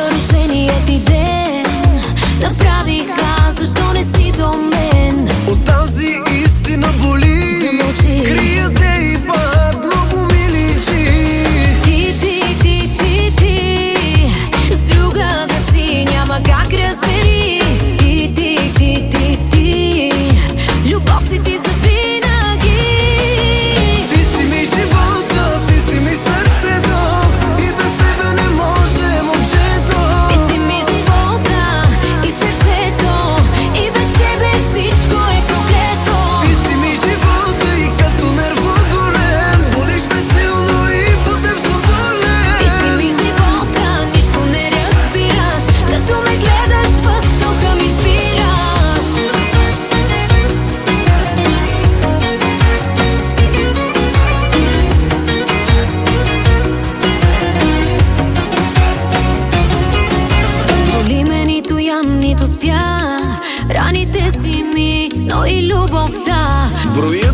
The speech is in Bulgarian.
за рождения ти ден направиха, защо не си до мен? От тази истина боли, замълчи. крия те и пак много ми личи. Ти с друга да си, няма как разбери. Ти любов си ти завинаги. Ти си ми живота, ти си ми сърцето, и без тебе не може, момчето. Ти си ми живота и сърцето, и без тебе всичко е проклето. Ти си ми живота и като нервоголен, болиш ме силно и по теб съм болен. Ти си ми живота, нищо не разбираш, като ме гледаш въздуха ми спираш. Боли ме, нито ям, нито спя, раните си ми, но и любовта. Броя